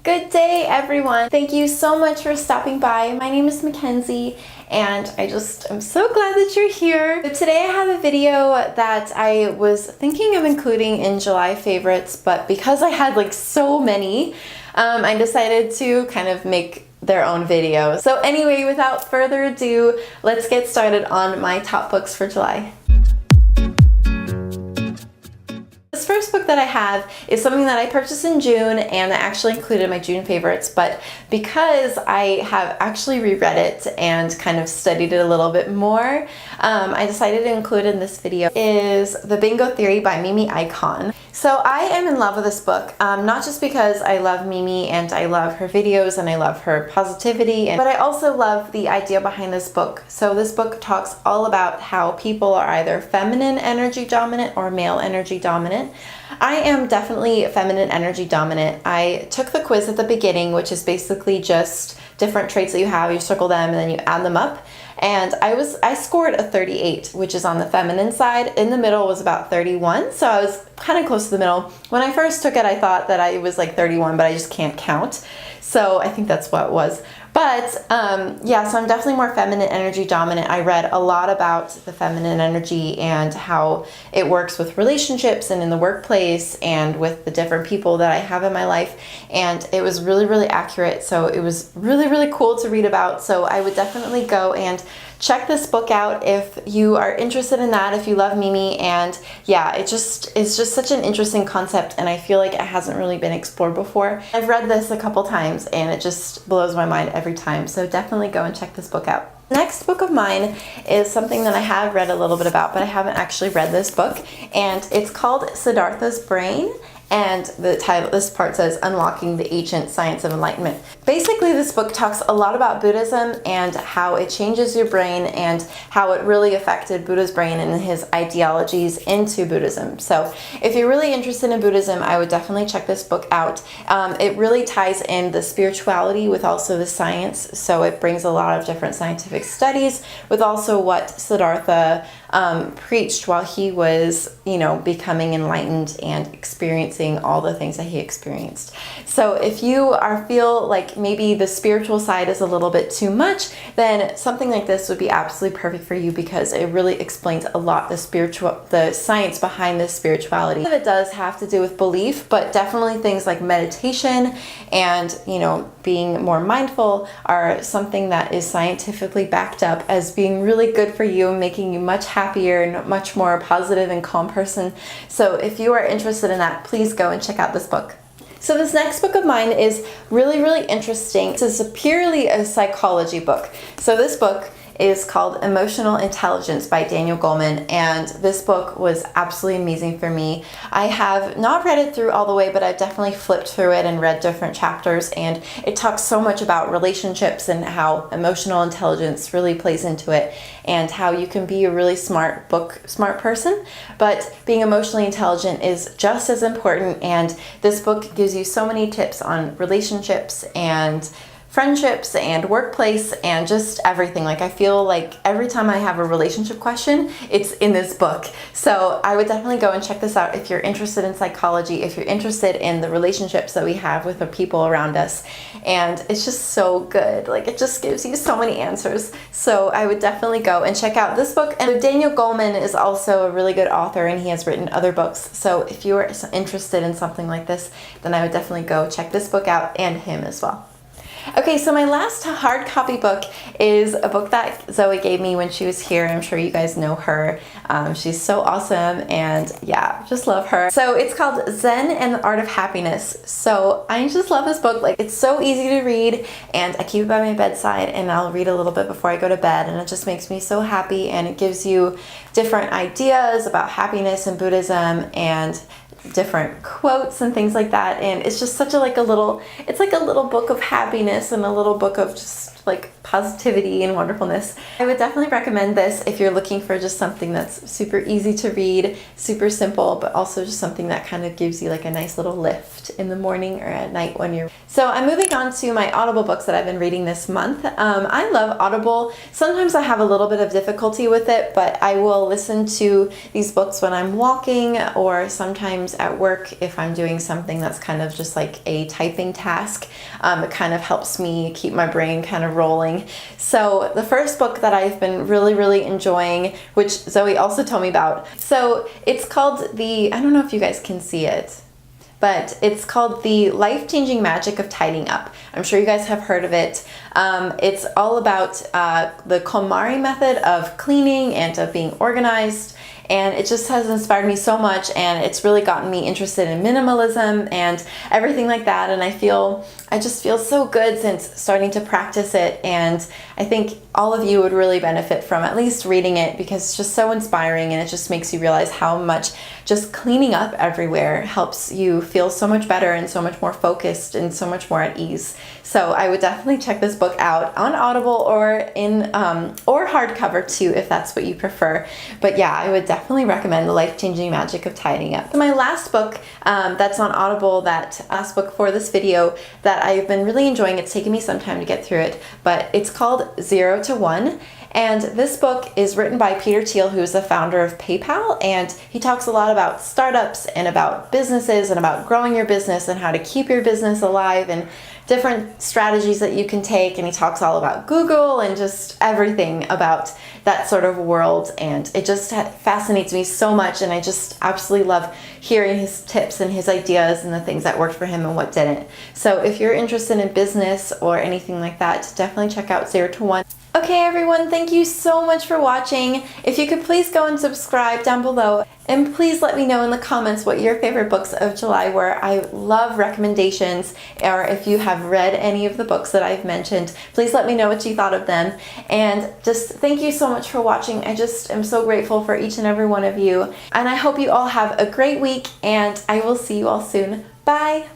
Good day, everyone. Thank you so much for stopping by. My name is Mackenzie, and I'm so glad that you're here. So today I have a video that I was thinking of including in July favorites, but because I had like so many, I decided to kind of make their own video. So anyway, without further ado, let's get started on my top books for July. This first book that I have is something that I purchased in June, and I actually included my June favorites, but because I have actually reread it and kind of studied it a little bit more, I decided to include in this video is The Bingo Theory by Mimi Ikonn. So I am in love with this book, not just because I love Mimi and I love her videos and I love her positivity, but I also love the idea behind this book. So this book talks all about how people are either feminine energy dominant or male energy dominant. I am definitely feminine energy dominant. I took the quiz at the beginning, which is basically just different traits that you have, you circle them and then you add them up. And I scored a 38, which is on the feminine side. In the middle was about 31, so I was kind of close to the middle. When I first took it, I thought that I was like 31, but I just can't count. So I think that's what it was. But yeah, so I'm definitely more feminine energy dominant. I read a lot about the feminine energy and how it works with relationships and in the workplace and with the different people that I have in my life. And it was really, really accurate. So it was really, really cool to read about. So I would definitely go and check this book out if you are interested in that, if you love Mimi. And yeah, it's just such an interesting concept, and I feel like it hasn't really been explored before. I've read this a couple times and it just blows my mind every time, so definitely go and check this book out. Next book of mine is something that I have read a little bit about, but I haven't actually read this book, and it's called Siddharthas Brain. And the title, this part says Unlocking the Ancient Science of Enlightenment. Basically, this book talks a lot about Buddhism and how it changes your brain and how it really affected Buddha's brain and his ideologies into Buddhism. So if you're really interested in Buddhism, I would definitely check this book out. It really ties in the spirituality with also the science. So it brings a lot of different scientific studies with also what Siddhartha preached while he was, becoming enlightened and experiencing all the things that he experienced. So if you feel like maybe the spiritual side is a little bit too much, then something like this would be absolutely perfect for you, because it really explains a lot the science behind this spirituality. It does have to do with belief, but definitely things like meditation and being more mindful are something that is scientifically backed up as being really good for you and making you much happier and much more positive and calm person. So if you are interested in that, please go and check out this book. So this next book of mine is really, really interesting. This is purely a psychology book. So this book is called Emotional Intelligence by Daniel Goleman, and this book was absolutely amazing for me. I have not read it through all the way, but I've definitely flipped through it and read different chapters, and it talks so much about relationships and how emotional intelligence really plays into it, and how you can be a really smart person, but being emotionally intelligent is just as important. And this book gives you so many tips on relationships and friendships and workplace and just everything. Like, I feel like every time I have a relationship question, it's in this book. So I would definitely go and check this out if you're interested in psychology, if you're interested in the relationships that we have with the people around us. And it's just so good. Like, it just gives you so many answers. So I would definitely go and check out this book. And Daniel Goleman is also a really good author, and he has written other books. So if you are interested in something like this, then I would definitely go check this book out, and him as well. Okay, so my last hard copy book is a book that Zoe gave me when she was here. I'm sure you guys know her. She's so awesome, and yeah, just love her. So it's called Zen and Art of Happiness. So I just love this book. Like, it's so easy to read, and I keep it by my bedside, and I'll read a little bit before I go to bed, and it just makes me so happy, and it gives you different ideas about happiness and Buddhism and different quotes and things like that. And it's just such a little book of happiness and a little book of just like positivity and wonderfulness. I would definitely recommend this if you're looking for just something that's super easy to read, super simple, but also just something that kind of gives you like a nice little lift in the morning or at night when you're... So I'm moving on to my Audible books that I've been reading this month. I love Audible. Sometimes I have a little bit of difficulty with it, but I will listen to these books when I'm walking or sometimes at work if I'm doing something that's kind of just like a typing task. It kind of helps me keep my brain kind of rolling. So the first book that I've been really enjoying, which Zoe also told me about, so it's called I don't know if you guys can see it, but it's called The Life-Changing Magic of Tidying Up. I'm sure you guys have heard of it. It's all about the KonMari method of cleaning and of being organized. And it just has inspired me so much, and it's really gotten me interested in minimalism and everything like that. And I just feel so good since starting to practice it. And I think all of you would really benefit from at least reading it because it's just so inspiring, and it just makes you realize how much just cleaning up everywhere helps you feel so much better and so much more focused and so much more at ease. So I would definitely check this book out on Audible or or hardcover too, if that's what you prefer. But yeah, I would definitely recommend The Life-Changing Magic of Tidying Up. My last book that's on Audible, that last book for this video that I've been really enjoying, it's taken me some time to get through it, but it's called 0 to 1. And this book is written by Peter Thiel, who's the founder of PayPal, and he talks a lot about startups and about businesses and about growing your business and how to keep your business alive and different strategies that you can take. And he talks all about Google and just everything about that sort of world, and it just fascinates me so much, and I just absolutely love hearing his tips and his ideas and the things that worked for him and what didn't. So if you're interested in business or anything like that, definitely check out 0 to 1. Okay everyone, thank you so much for watching. If you could please go and subscribe down below, and please let me know in the comments what your favorite books of July were. I love recommendations, or if you have read any of the books that I've mentioned, please let me know what you thought of them. And just thank you so much for watching. I just am so grateful for each and every one of you. And I hope you all have a great week, and I will see you all soon. Bye!